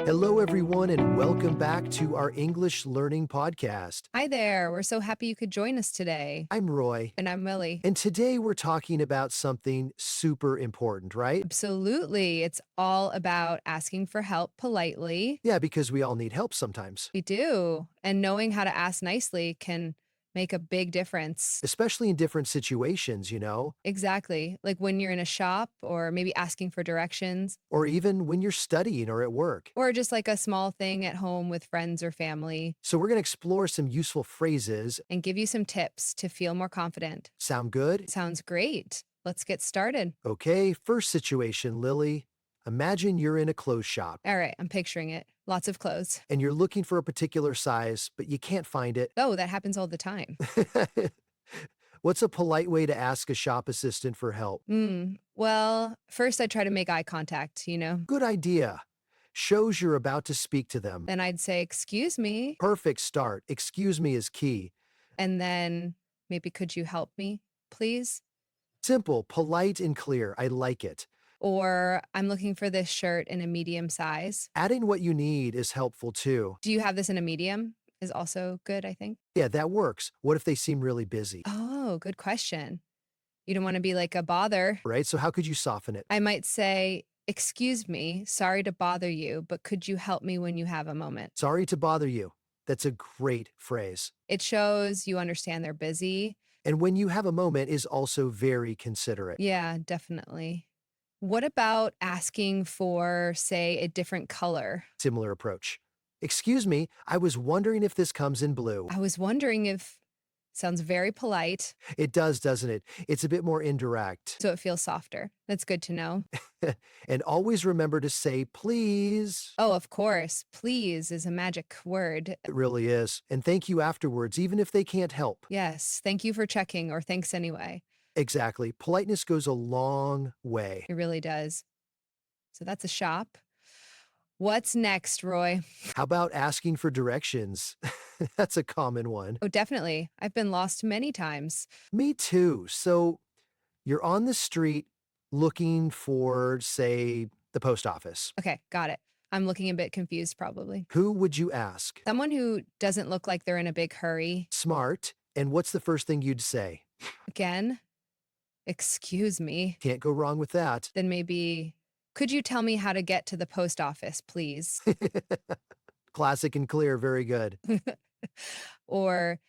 Hello, everyone, and welcome back to our English Learning Podcast. Hi there. We're so happy you could join us today. I'm Roy, And I'm Millie. and today we're talking about something super important, right? Absolutely. It's all about asking for help politely. Yeah, because we all need help sometimes, We do. And knowing how to ask nicely can make a big difference. especially in different situations, Exactly. Like when you're in a shop or maybe asking for directions or even when you're studying or at work. or just like a small thing at home with friends or family So, we're going to explore some useful phrases. and give you some tips to feel more confident. Sound good? Sounds great. Let's get started. Okay, first situation, Lily. Imagine you're in a clothes shop All right. I'm picturing it. Lots of clothes. and you're looking for a particular size, but you can't find it. Oh, that happens all the time. What's a polite way to ask a shop assistant for help? Well, first I try to make eye contact, Good idea. Shows you're about to speak to them. Then I'd say, "Excuse me." Perfect start. Excuse me is key. And then maybe, "Could you help me, please?" Simple, polite, and clear. I like it. Or, "I'm looking for this shirt in a medium size." Adding what you need is helpful too. Do you have this in a medium? Is also good, I think. Yeah, that works. What if they seem really busy? Oh, good question. You don't want to be like a bother. Right? So, how could you soften it? I might say, "Excuse me, sorry to bother you, but could you help me when you have a moment?" Sorry to bother you. That's a great phrase. It shows you understand they're busy. And when you have a moment is also very considerate. Yeah, definitely. What about asking for, say, a different color? Similar approach. Excuse me, I was wondering if this comes in blue. I was wondering if sounds very polite, It does, doesn't it? It's a bit more indirect. so it feels softer. That's good to know. And always remember to say please. Oh, of course. Please is a magic word. It really is. And thank you afterwards, even if they can't help. Yes. Thank you for checking, or thanks anyway. Exactly. Politeness goes a long way. It really does. So that's a shop. What's next, Roy? How about asking for directions? That's a common one. Oh, definitely. I've been lost many times. Me too. So you're on the street looking for, say, the post office. Okay, got it. I'm looking a bit confused, probably. Who would you ask? Someone who doesn't look like they're in a big hurry. Smart. And what's the first thing you'd say? Again, excuse me. Can't go wrong with that. Then maybe, "Could you tell me how to get to the post office, please?" Classic and clear. Very good. Or,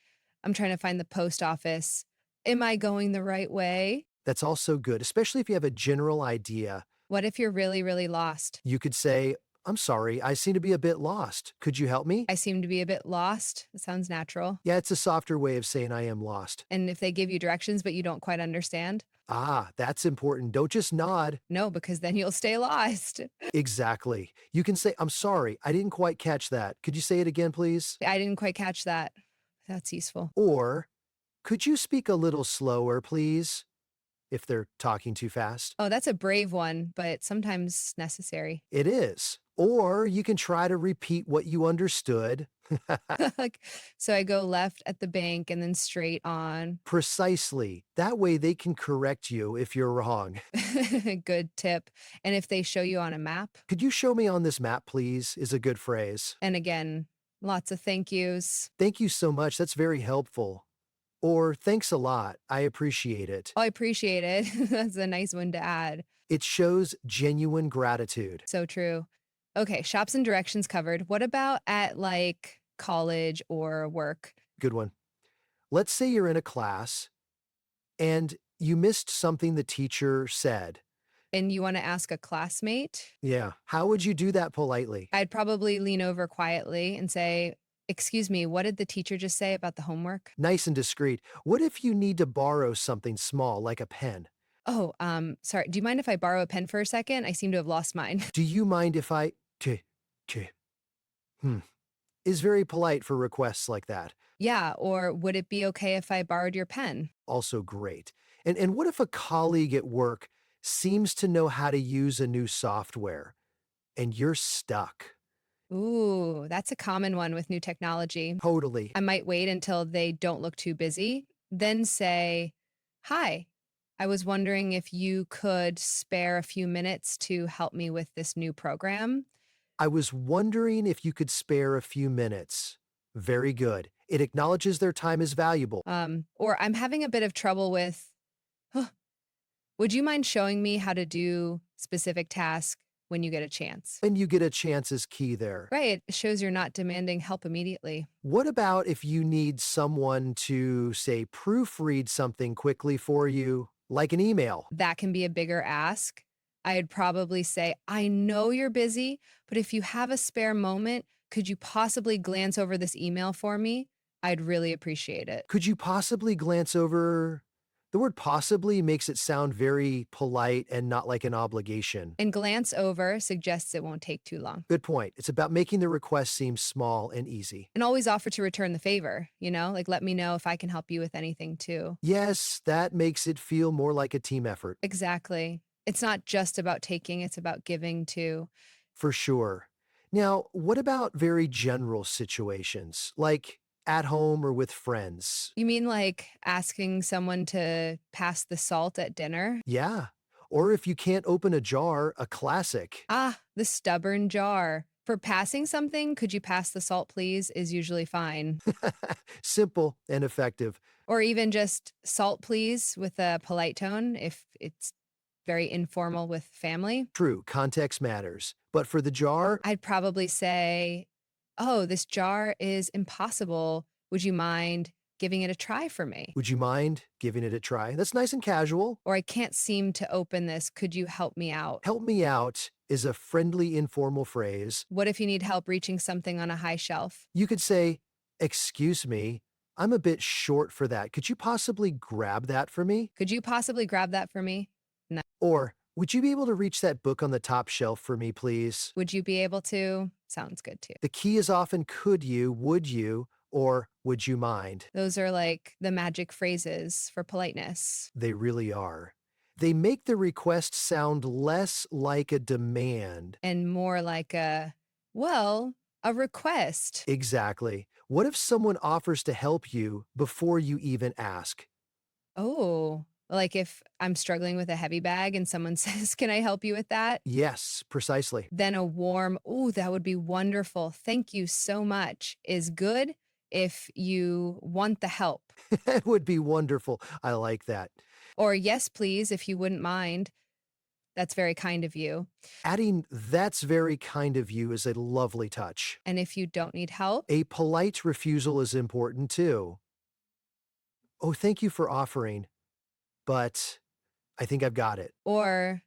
"I'm trying to find the post office. Am I going the right way?" That's also good, especially if you have a general idea. What if you're really, really lost? You could say, I'm sorry, I seem to be a bit lost. Could you help me? I seem to be a bit lost. It sounds natural. Yeah, it's a softer way of saying I am lost. And if they give you directions but you don't quite understand, Ah, that's important. Don't just nod. no, because then you'll stay lost. Exactly. You can say, I'm sorry, I didn't quite catch that. Could you say it again, please? I didn't quite catch that. That's useful. Or, could you speak a little slower, please? If they're talking too fast. Oh, that's a brave one, but sometimes necessary. It is. Or you can try to repeat what you understood. Like, so I go left at the bank and then straight on. Precisely. That way they can correct you if you're wrong. Good tip. And if they show you on a map, Could you show me on this map, please? Is a good phrase. and again, lots of thank yous. Thank you so much. That's very helpful. Or thanks a lot. I appreciate it. Oh, I appreciate it. That's a nice one to add. It shows genuine gratitude. So true. Okay, shops and directions covered. What about at like college or work? Good one. Let's say you're in a class and you missed something the teacher said. And you want to ask a classmate? Yeah. How would you do that politely? I'd probably lean over quietly and say, "Excuse me, what did the teacher just say about the homework?" Nice and discreet. What if you need to borrow something small like a pen? Oh, sorry. Do you mind if I borrow a pen for a second? I seem to have lost mine. Do you mind if I... K, k, is very polite for requests like that. Yeah, or would it be okay if I borrowed your pen? Also great. And what if a colleague at work seems to know how to use a new software and you're stuck? Ooh, that's a common one with new technology. Totally. I might wait until they don't look too busy, then say, "Hi, I was wondering if you could spare a few minutes to help me with this new program." I was wondering if you could spare a few minutes. Very good. It acknowledges their time is valuable. Or I'm having a bit of trouble with, "Huh, would you mind showing me how to do specific task when you get a chance?" And you get a chance is key there. Right. It shows you're not demanding help immediately. What about if you need someone to, say, proofread something quickly for you, like an email? That can be a bigger ask. I'd probably say, I know you're busy, but if you have a spare moment, could you possibly glance over this email for me? I'd really appreciate it. Could you possibly glance over? The word possibly makes it sound very polite and not like an obligation. And glance over suggests it won't take too long. Good point. It's about making the request seem small and easy. And always offer to return the favor, like let me know if I can help you with anything too. Yes, that makes it feel more like a team effort. Exactly. It's not just about taking, it's about giving too. For sure. Now, what about very general situations, like at home or with friends? You mean like asking someone to pass the salt at dinner? Yeah. Or if you can't open a jar, a classic. Ah, the stubborn jar. For passing something, could you pass the salt, please, is usually fine. Simple and effective. Or even just salt, please, with a polite tone if it's very informal with family. True, context matters. But for the jar, I'd probably say, oh, this jar is impossible. Would you mind giving it a try for me? would you mind giving it a try? That's nice and casual. Or I can't seem to open this. Could you help me out? Help me out is a friendly, informal phrase. What if you need help reaching something on a high shelf? You could say, "Excuse me, I'm a bit short for that. Could you possibly grab that for me?" Could you possibly grab that for me? No. Or, "Would you be able to reach that book on the top shelf for me, please?" Would you be able to? Sounds good too. The key is often could you, would you, or would you mind? Those are like the magic phrases for politeness. They really are. They make the request sound less like a demand. And more like a request. Exactly. What if someone offers to help you before you even ask? Oh, like if I'm struggling with a heavy bag and someone says, "Can I help you with that?" Yes, precisely. Then a warm, "Oh, that would be wonderful. Thank you so much," is good if you want the help. That would be wonderful. I like that. Or, "Yes, please, if you wouldn't mind. That's very kind of you." Adding "that's very kind of you" is a lovely touch. And if you don't need help, A polite refusal is important too. "Oh, thank you for offering, but I think I've got it." or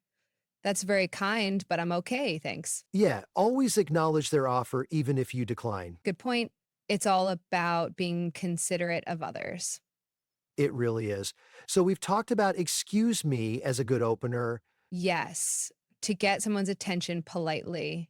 "That's very kind, but I'm okay, thanks." Yeah, always acknowledge their offer even if you decline. Good point. It's all about being considerate of others. It really is. So we've talked about "excuse me" as a good opener Yes, to get someone's attention politely.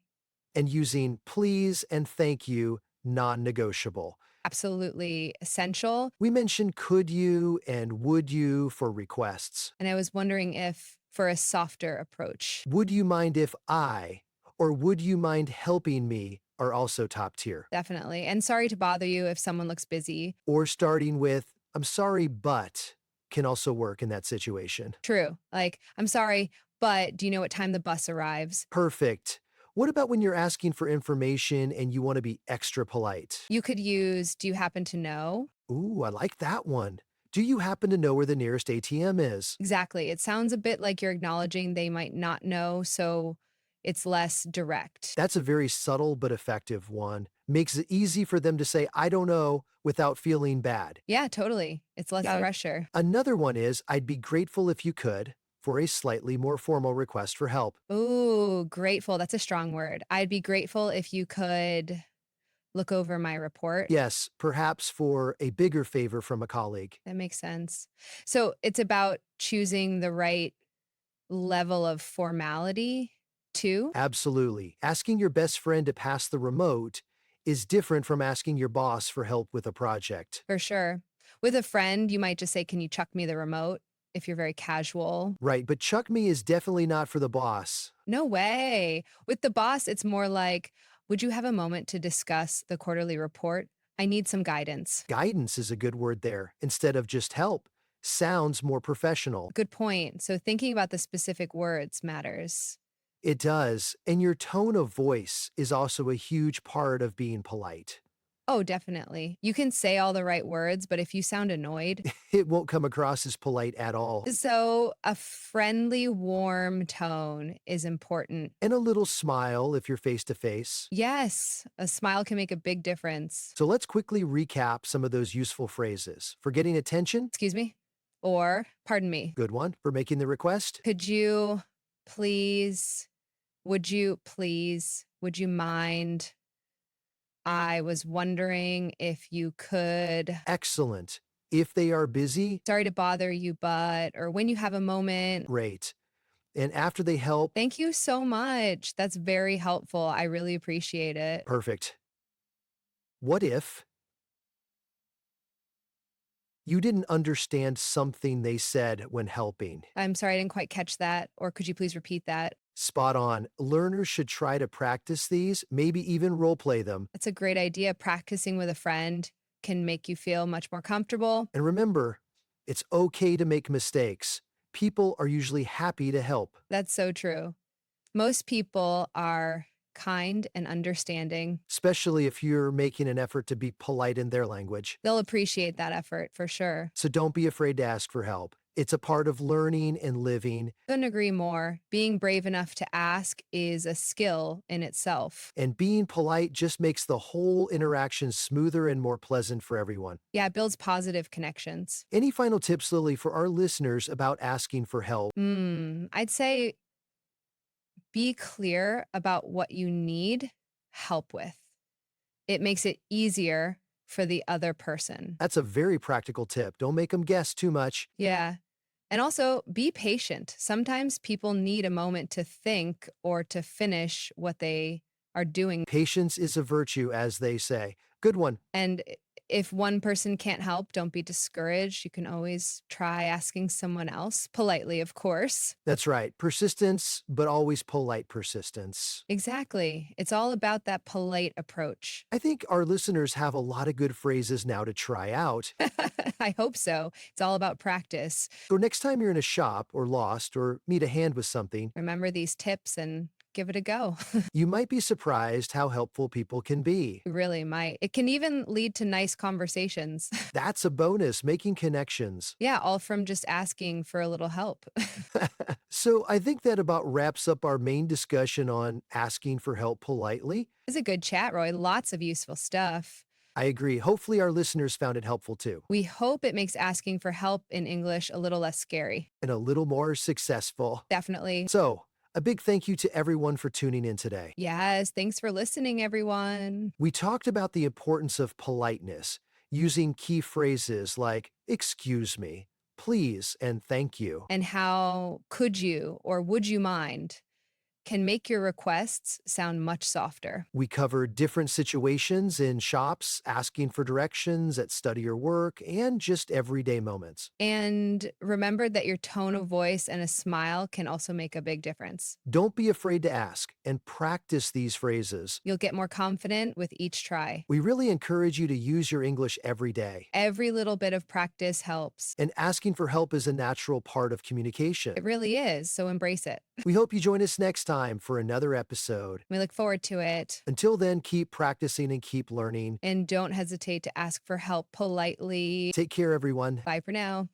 and using "please" and "thank you" non-negotiable. Absolutely essential. We mentioned "could you" and "would you" for requests. And I was wondering if for a softer approach. "Would you mind if I" or "would you mind helping me" are also top tier. Definitely. And sorry to bother you if someone looks busy. Or starting with "I'm sorry, but" can also work in that situation. True. Like, "I'm sorry, but do you know what time the bus arrives?" Perfect. What about when you're asking for information and you want to be extra polite? You could use, "Do you happen to know?" Ooh, I like that one. "Do you happen to know where the nearest ATM is?" Exactly. It sounds a bit like you're acknowledging they might not know, so it's less direct. That's a very subtle but effective one. Makes it easy for them to say, "I don't know," without feeling bad. Yeah, totally. It's less Yeah. pressure. Another one is, "I'd be grateful if you could," for a slightly more formal request for help. Ooh, grateful. That's a strong word. I'd be grateful if you could look over my report. Yes, perhaps for a bigger favor from a colleague. That makes sense. So it's about choosing the right level of formality too, Absolutely. Asking your best friend to pass the remote is different from asking your boss for help with a project. for sure. With a friend, you might just say, "Can you chuck me the remote?" if you're very casual. Right, but "chuck me" is definitely not for the boss. No way. With the boss, it's more like, "Would you have a moment to discuss the quarterly report? I need some guidance." Guidance is a good word there, instead of just "help." Sounds more professional. Good point. So thinking about the specific words matters. It does, and your tone of voice is also a huge part of being polite. Oh, definitely. You can say all the right words, but if you sound annoyed, It won't come across as polite at all. so a friendly, warm tone is important. And a little smile if you're face to face. Yes, a smile can make a big difference. So let's quickly recap some of those useful phrases. For getting attention, Excuse me? Or, pardon me, good one. For making the request, could you please, would you mind? I was wondering if you could. excellent. If they are busy, Sorry to bother you, but, or when you have a moment. great. And after they help, Thank you so much. That's very helpful. I really appreciate it. perfect. What if you didn't understand something they said when helping? I'm sorry, I didn't quite catch that. Or could you please repeat that? Spot on. Learners should try to practice these, maybe even role play them. That's a great idea. Practicing with a friend can make you feel much more comfortable. And remember, it's okay to make mistakes. People are usually happy to help. That's so true. Most people are kind and understanding. Especially if you're making an effort to be polite in their language. They'll appreciate that effort for sure. So don't be afraid to ask for help. It's a part of learning and living, Couldn't agree more. Being brave enough to ask is a skill in itself. and being polite just makes the whole interaction smoother and more pleasant for everyone. Yeah, it builds positive connections. Any final tips, Lily, for our listeners about asking for help? I'd say be clear about what you need help with. It makes it easier for the other person. That's a very practical tip. Don't make them guess too much. Yeah. And also be patient. Sometimes people need a moment to think or to finish what they are doing. Patience is a virtue, as they say. Good one. And if one person can't help, don't be discouraged. You can always try asking someone else, politely, of course. That's right. Persistence, but always polite persistence. Exactly. It's all about that polite approach. I think our listeners have a lot of good phrases now to try out. I hope so. It's all about practice. So next time you're in a shop or lost or need a hand with something, Remember these tips and give it a go. you might be surprised how helpful people can be. You really might. It can even lead to nice conversations. That's a bonus, making connections. Yeah, all from just asking for a little help. So I think that about wraps up our main discussion on asking for help politely. It's a good chat, Roy. Lots of useful stuff. I agree. Hopefully our listeners found it helpful too, We hope it makes asking for help in English a little less scary. and a little more successful. Definitely. So, a big thank you to everyone for tuning in today. Yes, thanks for listening, everyone. We talked about the importance of politeness, using key phrases like, excuse me, please, and thank you. And how could you or would you mind can make your requests sound much softer. We covered different situations in shops, asking for directions at study or work, and just everyday moments. And remember that your tone of voice and a smile can also make a big difference. Don't be afraid to ask and practice these phrases. You'll get more confident with each try. We really encourage you to use your English every day. Every little bit of practice helps. And asking for help is a natural part of communication. It really is, so embrace it. We hope you join us next time for another episode. We look forward to it. Until then, keep practicing and keep learning. And don't hesitate to ask for help politely. Take care, everyone. Bye for now.